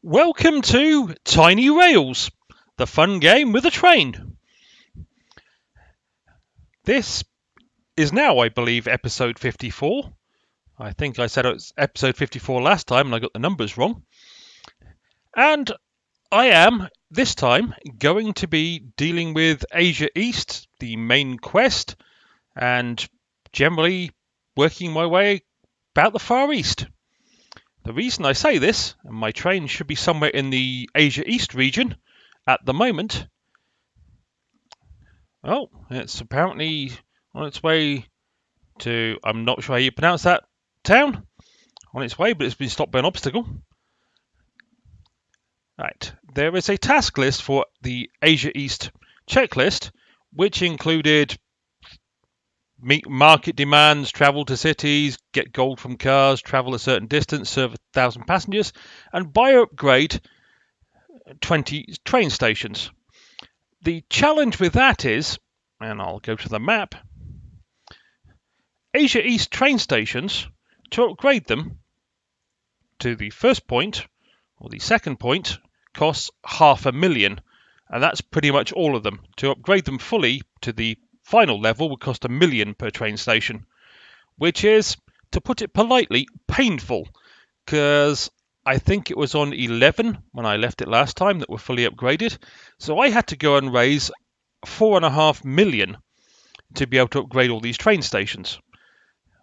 Welcome to Tiny Rails, the fun game with a train. This is now, I believe, episode 54. I think I said it was episode 54 last time and I got the numbers wrong. And I am, this time, going to be dealing with Asia East, the main quest, and generally working my way about the Far East. The reason I say this, and my train should be somewhere in the Asia East region at the moment. Oh, it's apparently on its way to, I'm not sure how you pronounce that town, on its way, but it's been stopped by an obstacle. Right, there is a task list for the Asia East checklist, which included meet market demands, travel to cities, get gold from cars, travel a certain distance, serve 1,000 passengers, and buy or upgrade 20 train stations. The challenge with that is, and I'll go to the map, Asia East train stations, to upgrade them to the first point, or the second point, costs $500,000, and that's pretty much all of them. To upgrade them fully to the final level would cost $1 million per train station, which is, to put it politely, painful, because I think it was on 11 when I left it last time that were fully upgraded, so I had to go and raise $4.5 million to be able to upgrade all these train stations.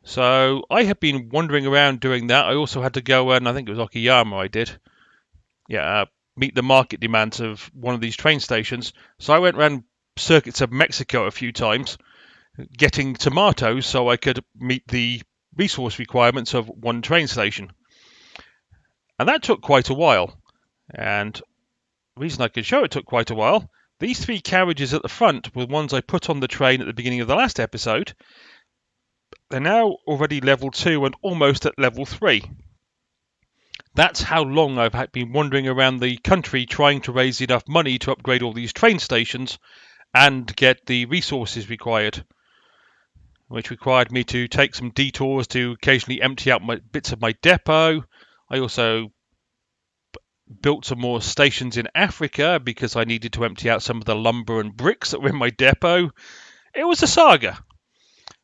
So I have been wandering around doing that. I also had to go and, I think it was Okayama I did, meet the market demands of one of these train stations. So I went around circuits of Mexico a few times, getting tomatoes so I could meet the resource requirements of one train station. And that took quite a while. And the reason I could show it took quite a while, these three carriages at the front were ones I put on the train at the beginning of the last episode. They're now already level 2 and almost at level 3. That's how long I've been wandering around the country trying to raise enough money to upgrade all these train stations and get the resources required, which required me to take some detours to occasionally empty out bits of my depot. I also built some more stations in Africa because I needed to empty out some of the lumber and bricks that were in my depot. It was a saga.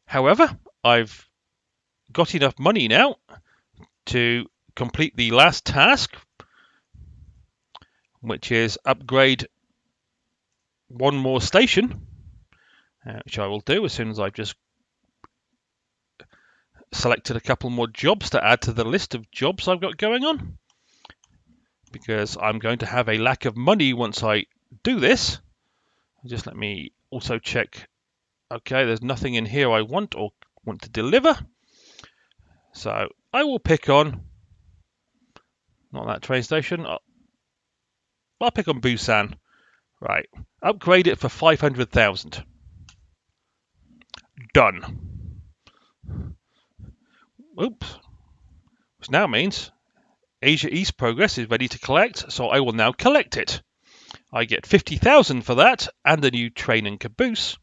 However, I've got enough money now to complete the last task, which is upgrade one more station, which I will do as soon as I've just selected a couple more jobs to add to the list of jobs I've got going on, because I'm going to have a lack of money once I do this. Just let me also check. Okay, there's nothing in here I want to deliver. So I will pick on, not that train station, I'll pick on Busan. Right, upgrade it for 500,000. Done. Oops. Which now means Asia East progress is ready to collect, so I will now collect it. I get 50,000 for that and a new train and caboose.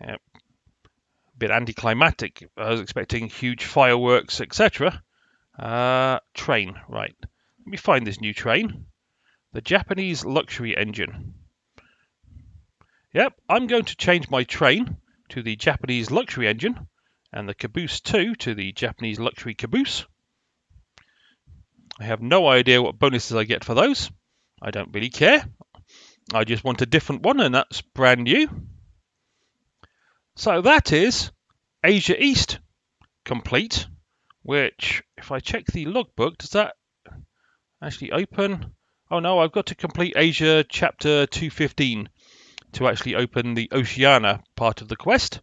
A bit anticlimactic. I was expecting huge fireworks, etc. Train, right. Let me find this new train. The Japanese luxury engine. Yep, I'm going to change my train to the Japanese luxury engine, and the caboose too to the Japanese luxury caboose. I have no idea what bonuses I get for those. I don't really care. I just want a different one, and that's brand new. So that is Asia East complete, which, if I check the logbook, does that actually open? Oh no, I've got to complete Asia chapter 215 to actually open the Oceania part of the quest.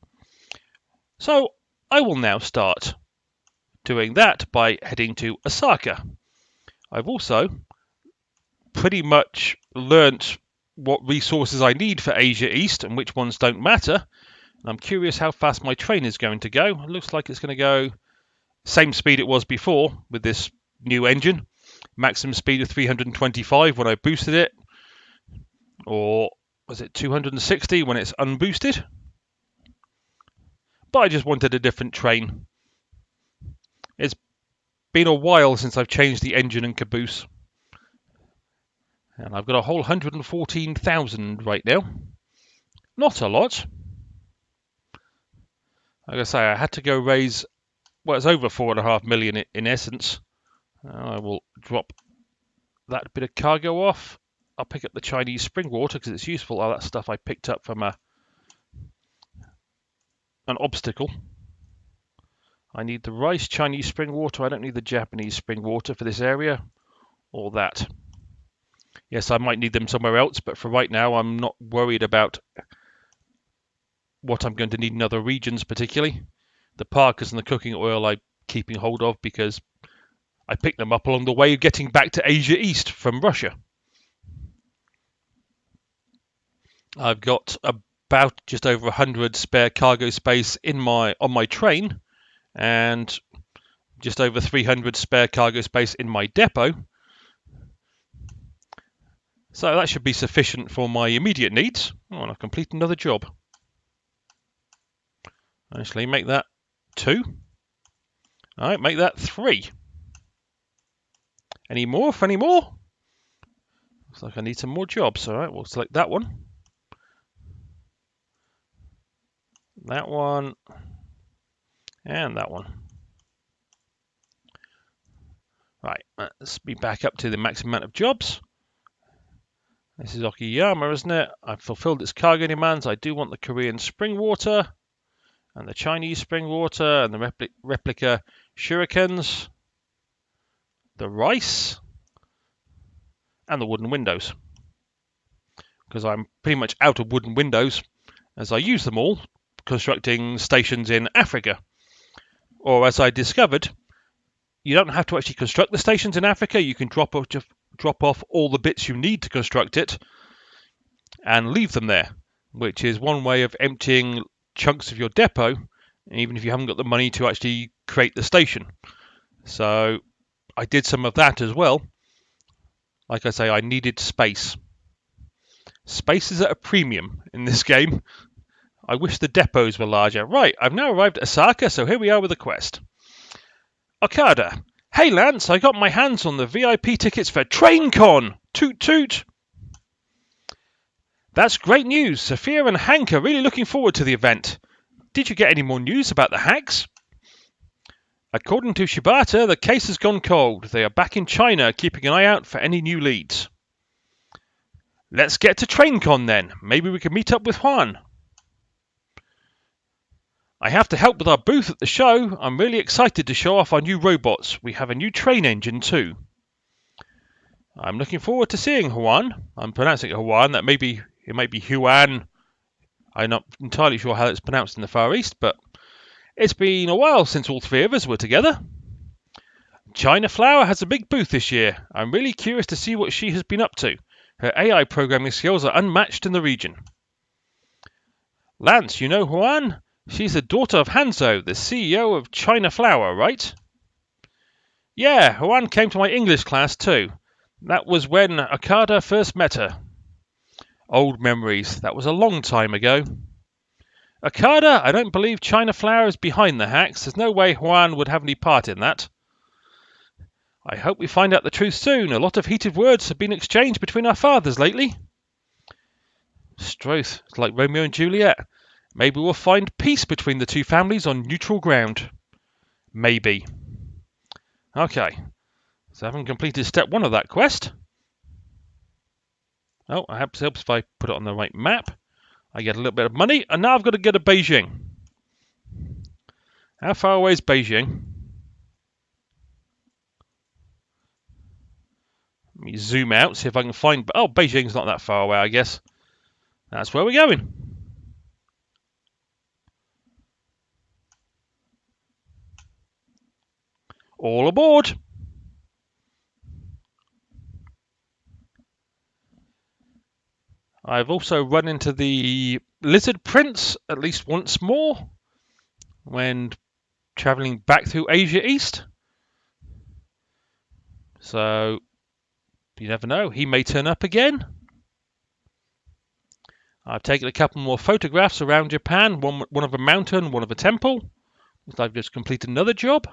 So I will now start doing that by heading to Osaka. I've also pretty much learnt what resources I need for Asia East and which ones don't matter. I'm curious how fast my train is going to go. It looks like it's going to go same speed it was before with this new engine. Maximum speed of 325 when I boosted it. Or was it 260 when it's unboosted? But I just wanted a different train. It's been a while since I've changed the engine and caboose. And I've got a whole 114,000 right now. Not a lot. Like I say, I had to go raise, well, it's over 4.5 million in essence. I will drop that bit of cargo off. I'll pick up the Chinese spring water because it's useful. All that stuff I picked up from an obstacle. I need the rice Chinese spring water. I don't need the Japanese spring water for this area. Or that. Yes, I might need them somewhere else, but for right now, I'm not worried about what I'm going to need in other regions particularly. The Parkers and the cooking oil I'm keeping hold of because I picked them up along the way getting back to Asia East from Russia. I've got about just over 100 spare cargo space on my train and just over 300 spare cargo space in my depot. So that should be sufficient for my immediate needs. Oh, and I've completed another job. Actually, make that 2. All right, make that 3. Any more? Looks like I need some more jobs. All right, we'll select that one. That one. And that one. Right, let's be back up to the maximum amount of jobs. This is Okayama, isn't it? I've fulfilled its cargo demands. I do want the Korean spring water and the Chinese spring water and the replica shurikens, the rice, and the wooden windows. Because I'm pretty much out of wooden windows as I use them all constructing stations in Africa. Or as I discovered, you don't have to actually construct the stations in Africa. You can drop off all the bits you need to construct it and leave them there, which is one way of emptying chunks of your depot, even if you haven't got the money to actually create the station. So I did some of that as well. Like I say, I needed space. Space is at a premium in this game. I wish the depots were larger. Right, I've now arrived at Osaka, so here we are with the quest. Okada. Hey Lance, I got my hands on the VIP tickets for TrainCon. Toot toot. That's great news. Sophia and Hank are really looking forward to the event. Did you get any more news about the hacks? According to Shibata, the case has gone cold. They are back in China, keeping an eye out for any new leads. Let's get to TrainCon then. Maybe we can meet up with Juan. I have to help with our booth at the show. I'm really excited to show off our new robots. We have a new train engine too. I'm looking forward to seeing Juan. I'm pronouncing it Juan. It might be Huan. I'm not entirely sure how it's pronounced in the Far East, but it's been a while since all three of us were together. China Flower has a big booth this year. I'm really curious to see what she has been up to. Her AI programming skills are unmatched in the region. Lance, you know Juan? She's the daughter of Hanzo, the CEO of China Flower, right? Yeah, Juan came to my English class too. That was when Okada first met her. Old memories. That was a long time ago. Okada, I don't believe China Flower is behind the hacks. There's no way Juan would have any part in that. I hope we find out the truth soon. A lot of heated words have been exchanged between our fathers lately. Stroth, it's like Romeo and Juliet. Maybe we'll find peace between the two families on neutral ground. Maybe. Okay. So I haven't completed step 1 of that quest. Oh, perhaps it helps if I put it on the right map. I get a little bit of money, and now I've got to go to Beijing. How far away is Beijing? Let me zoom out, see if I can find... Oh, Beijing's not that far away, I guess. That's where we're going. All aboard! I've also run into the Lizard Prince at least once more when travelling back through Asia East. So, you never know, he may turn up again. I've taken a couple more photographs around Japan, one of a mountain, one of a temple. Looks like I've just completed another job.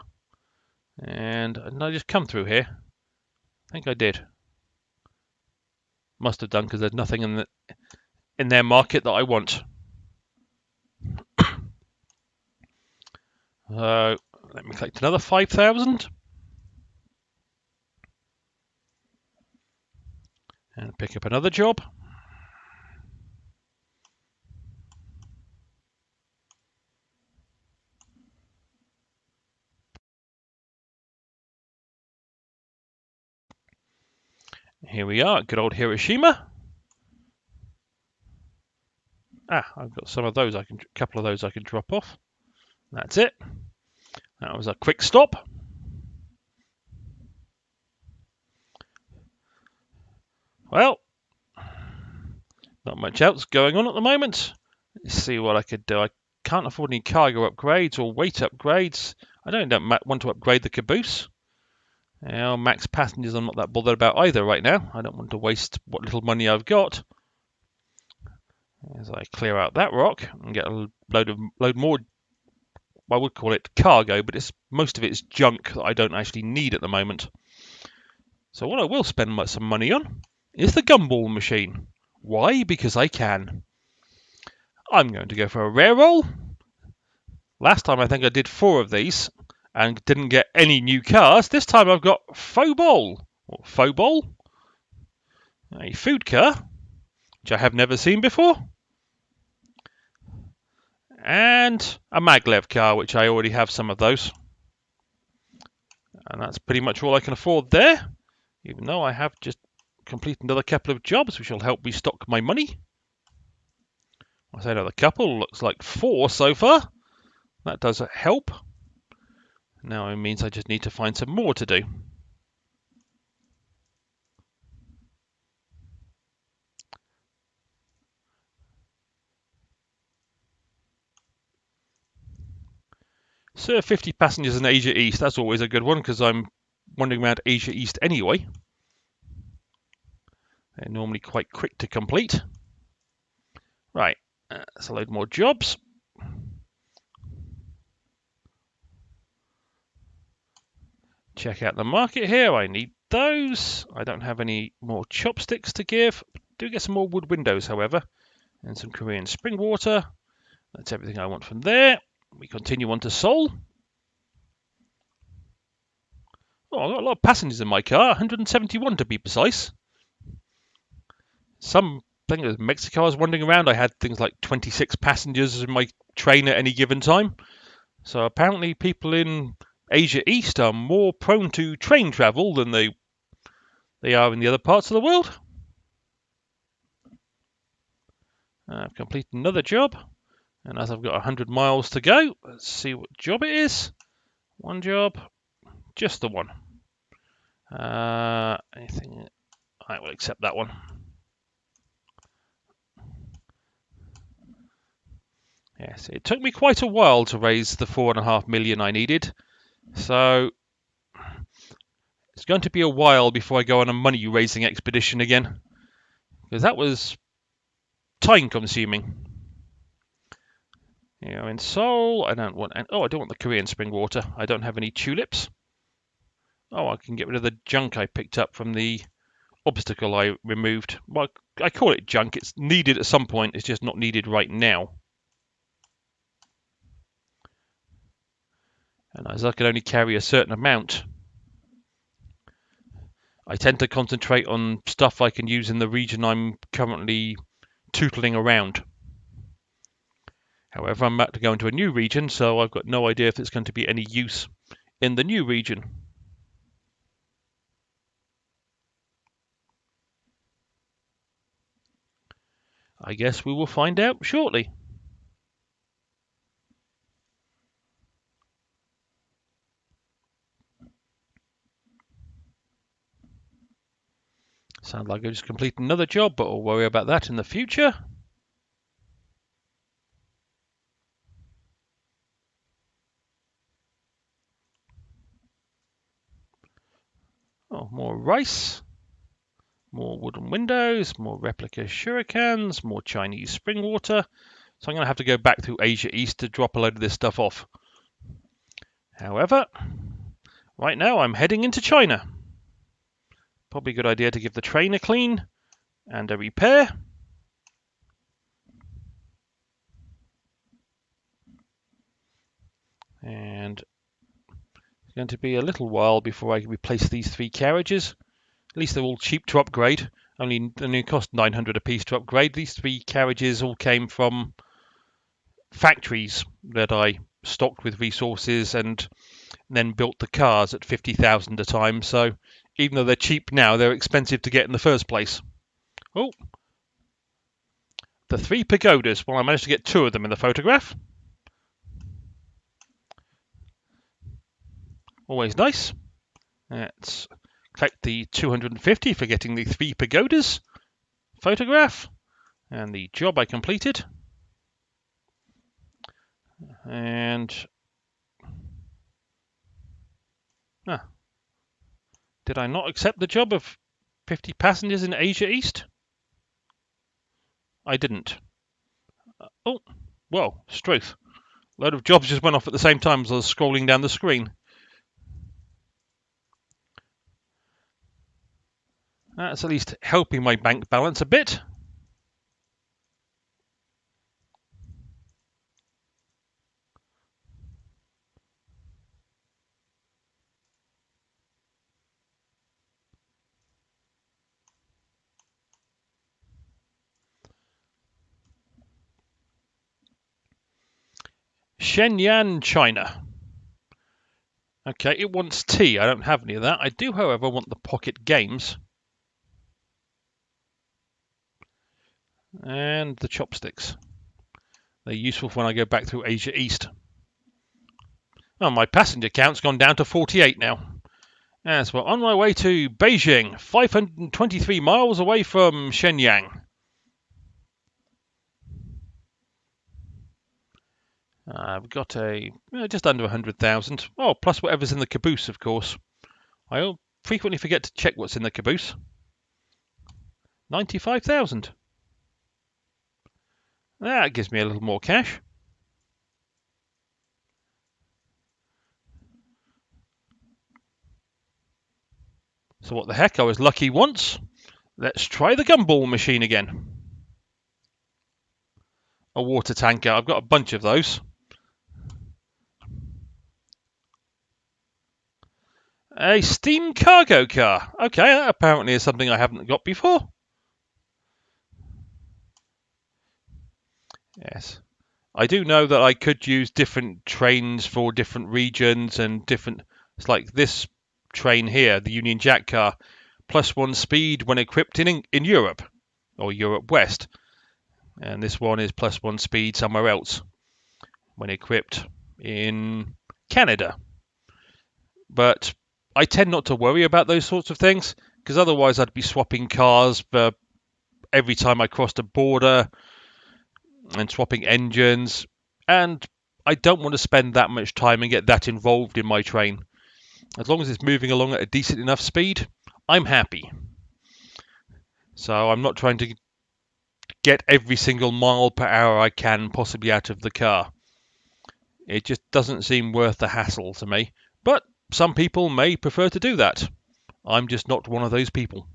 And did I just come through here? I think I did. Must have done, because there's nothing in their market that I want. Let me collect another 5,000. And pick up another job. Here we are, good old Hiroshima. I've got some of those. A couple of those I can drop off. That's it. That was a quick stop. Well, not much else going on at the moment. Let's see what I could do. I can't afford any cargo upgrades or weight upgrades. I don't want to upgrade the caboose. Max passengers I'm not that bothered about either right now. I don't want to waste what little money I've got. As I clear out that rock and get a load more, I would call it cargo, but most of it is junk that I don't actually need at the moment. So what I will spend some money on is the gumball machine. Why? Because I can. I'm going to go for a rare roll. Last time I think I did 4 of these and didn't get any new cars. This time I've got Phobol, a food car, which I have never seen before, and a maglev car, which I already have some of those. And that's pretty much all I can afford there, even though I have just completed another couple of jobs, which will help me stock my money. I say another couple, looks like 4 so far. That does help. Now it means I just need to find some more to do. Serve 50 passengers in Asia East. That's always a good one, because I'm wandering around Asia East anyway. They're normally quite quick to complete. Right, let's load more jobs. Check out the market here. I need those. I don't have any more chopsticks to give. Do get some more wood windows, however, and some Korean spring water. That's everything I want from there. We continue on to Seoul. Oh, I've got a lot of passengers in my car, 171 to be precise. I think it was Mexico I was wandering around. I had things like 26 passengers in my train at any given time. So apparently people in Asia East are more prone to train travel than they are in the other parts of the world. I've completed another job, and as I've got 100 miles to go, let's see what job it is. One job, just the one. Anything? I will accept that one. Yes, it took me quite a while to raise the 4.5 million I needed, so it's going to be a while before I go on a money-raising expedition again, because that was time-consuming. In Seoul, I don't want the Korean spring water. I don't have any tulips. Oh, I can get rid of the junk I picked up from the obstacle I removed. Well, I call it junk. It's needed at some point. It's just not needed right now. And as I can only carry a certain amount, I tend to concentrate on stuff I can use in the region I'm currently tootling around. However, I'm about to go into a new region, so I've got no idea if it's going to be any use in the new region. I guess we will find out shortly. Sounds like I just completed another job, but I'll worry about that in the future. Oh, more rice, more wooden windows, more replica shurikens, more Chinese spring water. So I'm going to have to go back through Asia East to drop a load of this stuff off. However, Right now I'm heading into China. Probably a good idea to give the train a clean and a repair. And it's going to be a little while before I can replace these 3 carriages. At least they're all cheap to upgrade. Only cost 900 a piece to upgrade. These 3 carriages all came from factories that I stocked with resources and then built the cars at 50,000 a time. So even though they're cheap now, they're expensive to get in the first place. Oh, the 3 pagodas. Well, I managed to get 2 of them in the photograph. Always nice. Let's collect the 250 for getting the 3 pagodas photograph and the job I completed. And did I not accept the job of 50 passengers in Asia East? I didn't. Oh, well, Struth. A load of jobs just went off at the same time as I was scrolling down the screen. That's at least helping my bank balance a bit. Shenyang, China. Okay, it wants tea. I don't have any of that. I do, however, want the pocket games. And the chopsticks. They're useful for when I go back through Asia East. Oh, my passenger count's gone down to 48 now. As we're on my way to Beijing, 523 miles away from Shenyang. I've got just under 100,000. Oh, plus whatever's in the caboose, of course. I frequently forget to check what's in the caboose. 95,000. That gives me a little more cash. So what the heck, I was lucky once. Let's try the gumball machine again. A water tanker. I've got a bunch of those. A steam cargo car. Okay, that apparently is something I haven't got before. Yes. I do know that I could use different trains for different regions and different... It's like this train here, the Union Jack car, +1 speed when equipped in Europe, or Europe West. And this one is +1 speed somewhere else when equipped in Canada. But I tend not to worry about those sorts of things, because otherwise I'd be swapping cars for every time I crossed a border and swapping engines, and I don't want to spend that much time and get that involved in my train. As long as it's moving along at a decent enough speed, I'm happy. So I'm not trying to get every single mile per hour I can possibly out of the car. It just doesn't seem worth the hassle to me. But some people may prefer to do that. I'm just not one of those people.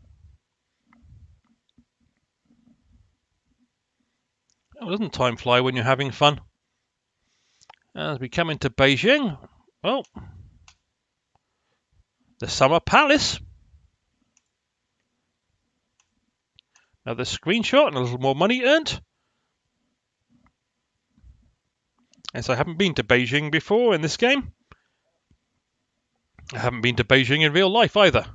Oh, doesn't time fly when you're having fun? As we come into Beijing, well, the Summer Palace. Another screenshot and a little more money earned. Yes, I haven't been to Beijing before in this game. I haven't been to Beijing in real life either.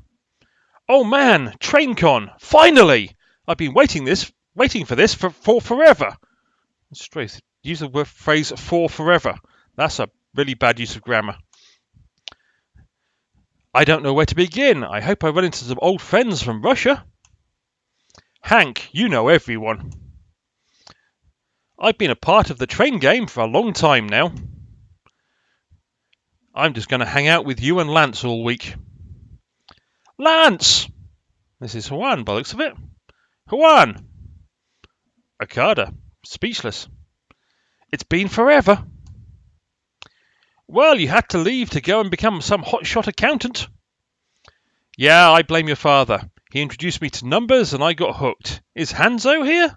Oh man, TrainCon! Finally! I've been waiting for this for forever. Straight, use the phrase "for forever." That's a really bad use of grammar. I don't know where to begin. I hope I run into some old friends from Russia. Hank, you know everyone. I've been a part of the train game for a long time now. I'm just going to hang out with you and Lance all week. Lance! This is Juan, by the looks of it. Juan! Okada, speechless. It's been forever. Well, you had to leave to go and become some hotshot accountant. Yeah, I blame your father. He introduced me to numbers and I got hooked. Is Hanzo here?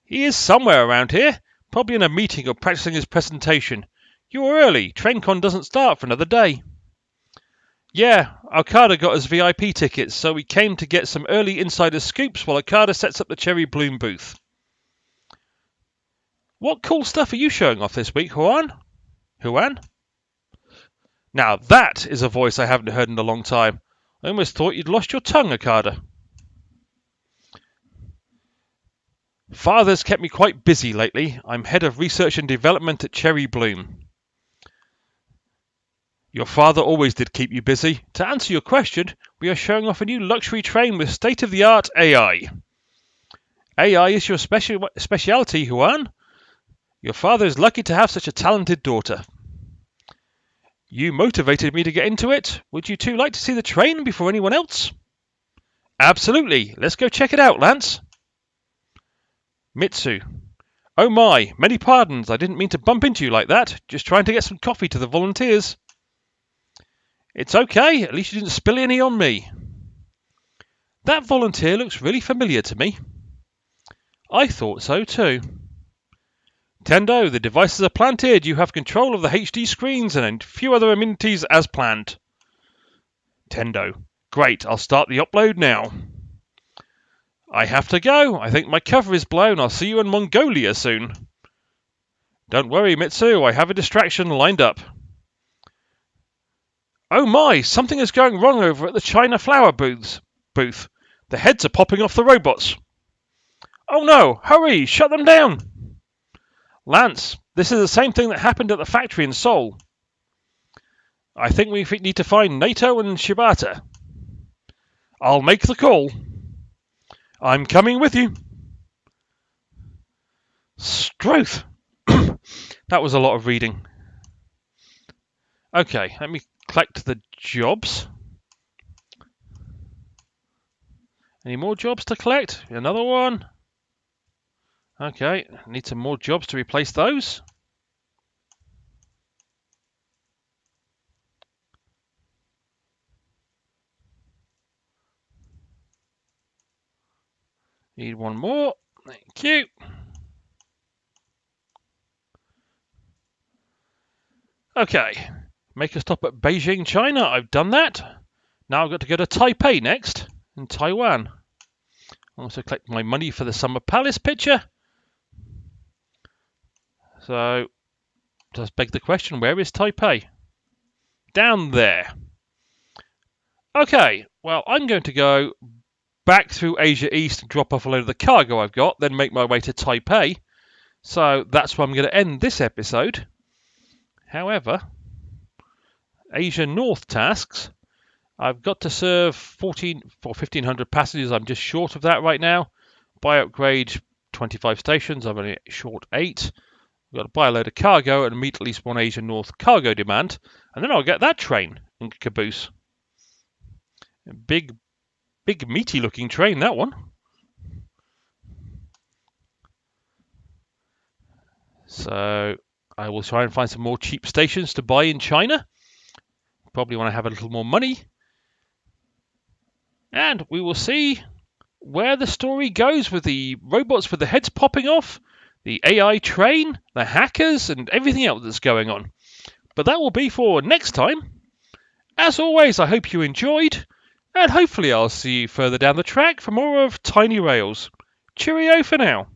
He is somewhere around here. Probably in a meeting or practicing his presentation. You were early. TrainCon doesn't start for another day. Yeah, Okada got us VIP tickets, so we came to get some early insider scoops while Okada sets up the Cherry Bloom booth. What cool stuff are you showing off this week, Juan? Juan? Now that is a voice I haven't heard in a long time. I almost thought you'd lost your tongue, Okada. Father's kept me quite busy lately. I'm head of research and development at Cherry Bloom. Your father always did keep you busy. To answer your question, we are showing off a new luxury train with state-of-the-art AI. AI is your speciality, Juan. Your father is lucky to have such a talented daughter. You motivated me to get into it. Would you two like to see the train before anyone else? Absolutely. Let's go check it out, Lance. Mitsu. Oh my, many pardons. I didn't mean to bump into you like that. Just trying to get some coffee to the volunteers. It's okay. At least you didn't spill any on me. That volunteer looks really familiar to me. I thought so too. Tendo, the devices are planted. You have control of the HD screens and a few other amenities as planned. Tendo. Great, I'll start the upload now. I have to go. I think my cover is blown. I'll see you in Mongolia soon. Don't worry, Mitsu. I have a distraction lined up. Oh my, something is going wrong over at the China flower booth. The heads are popping off the robots. Oh no, hurry, shut them down. Lance, this is the same thing that happened at the factory in Seoul. I think we need to find Nato and Shibata. I'll make the call. I'm coming with you. Stroth. That was a lot of reading. Okay, let me collect the jobs. Any more jobs to collect? Another one. Okay, need some more jobs to replace those. Need one more. Thank you. Okay, make a stop at Beijing, China. I've done that. Now I've got to go to Taipei next, in Taiwan. I'll also collect my money for the Summer Palace picture. So, does beg the question, where is Taipei? Down there. Okay, well, I'm going to go back through Asia East and drop off a load of the cargo I've got, then make my way to Taipei. So that's where I'm going to end this episode. However, Asia North tasks, I've got to serve 1,500 passengers. I'm just short of that right now. Buy upgrade 25 stations. I'm only short 8. I've got to buy a load of cargo and meet at least one Asia North cargo demand. And then I'll get that train in caboose. Big meaty looking train, that one. So I will try and find some more cheap stations to buy in China. Probably when I have a little more money. And we will see where the story goes with the robots with the heads popping off, the AI train, the hackers, and everything else that's going on. But that will be for next time. As always, I hope you enjoyed, and hopefully I'll see you further down the track for more of Tiny Rails. Cheerio for now.